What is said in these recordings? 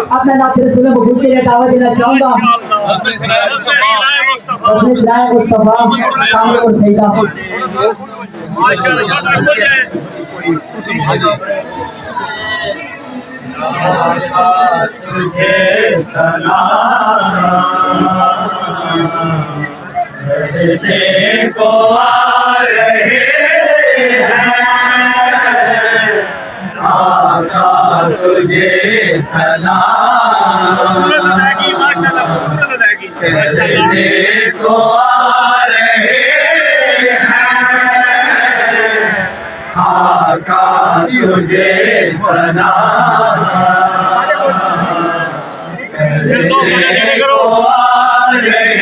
अपने नाथ रसूल महबूब के लिए दावत देना चाहूंगा। मुस्तफा कामिल और सईदा तुझे सलाम करने को आ रहे हैं, आका तुझे सलाम करने को आ रहे हैं, आका तुझे सलाम करने को आ रहे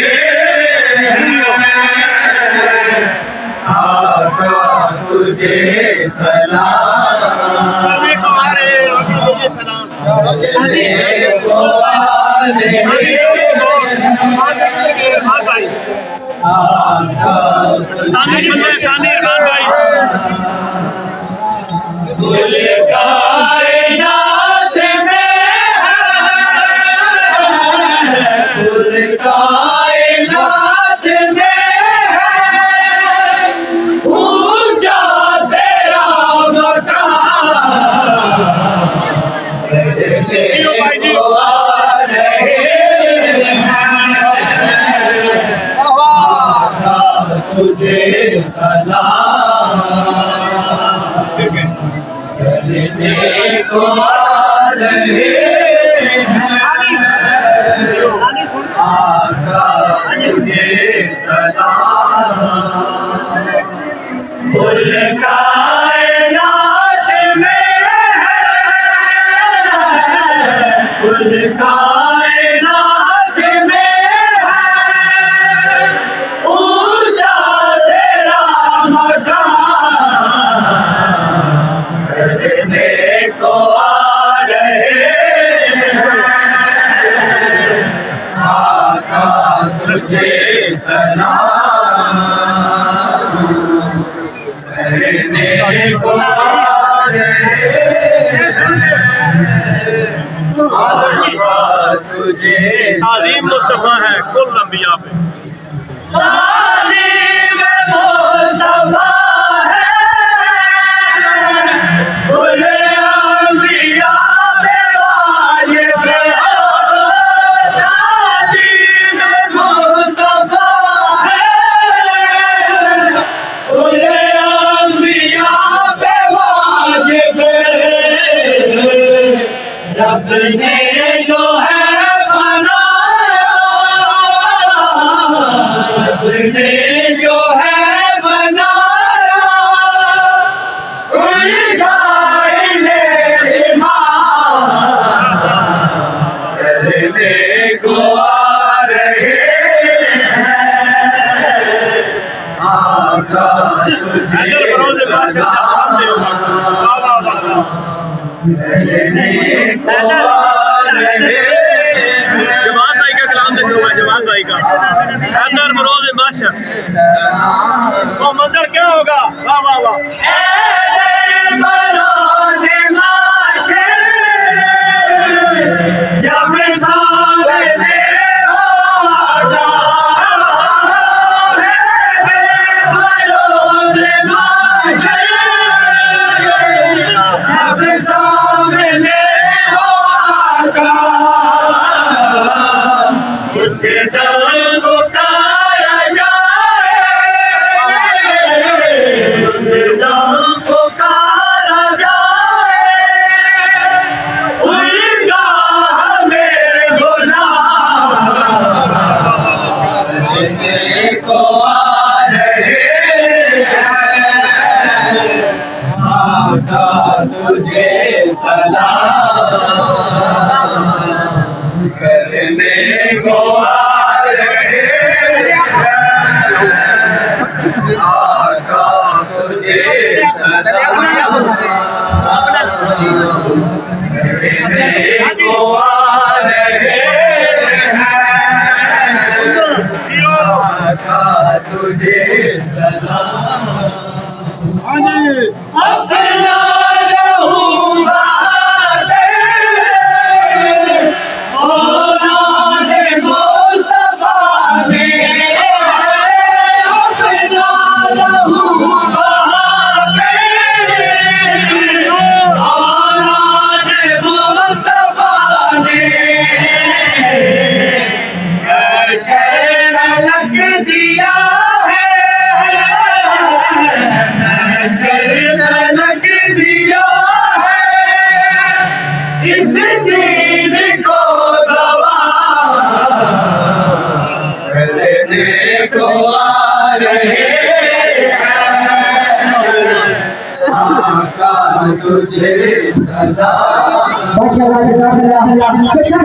तुझे सलाम सानी इरफान भाई कुल कायनात में कुल कायनात में ऊंचा तेरा मकान करने को आ रहे हैं, तुझे सलाम करने को आ रहे हैं, आका तुझे सलाम कुल कायनात में कुल कायनात में ऊंचा तेरा मकान करने को आ रहे हैं, आका तुझे सलाम करने को आ रहे हैं, आका तुझे आज़ीम मुस्तफा है कुल अंबिया पे आज़ीम मुस्तफा है कुल अंबिया पे वाजिब है, आज़ीम मुस्तफा है कुल अंबिया पे वाजिब है, रब ने जो है बनाया, रब ने जो है बनाया, उनका इन्हें ईमान करने को आ रहे हैं, आका तुझे सलाम करने को आ रहे हैं, जवान भाई का कलाम देख लो, जवान भाई का अंदर मरोज माशा वो मंजर क्या होगा। वाह वाह वाह जब सामने होगा बरोज़ महशर, जब सामने होगा उसे दम पुकारा जाए, उसे दम पुकारा जाए, उनका हमें गुलाम करने को आ रहे हैं, आका तुझे सलाम करने को आ रहे हैं, आका तुझे सलाम करने को आ रहे हैं, आका तुझे सलाम अपना रहूंगा तुझे सलाम माशाअल्लाह जज़ाकल्लाह। तो शब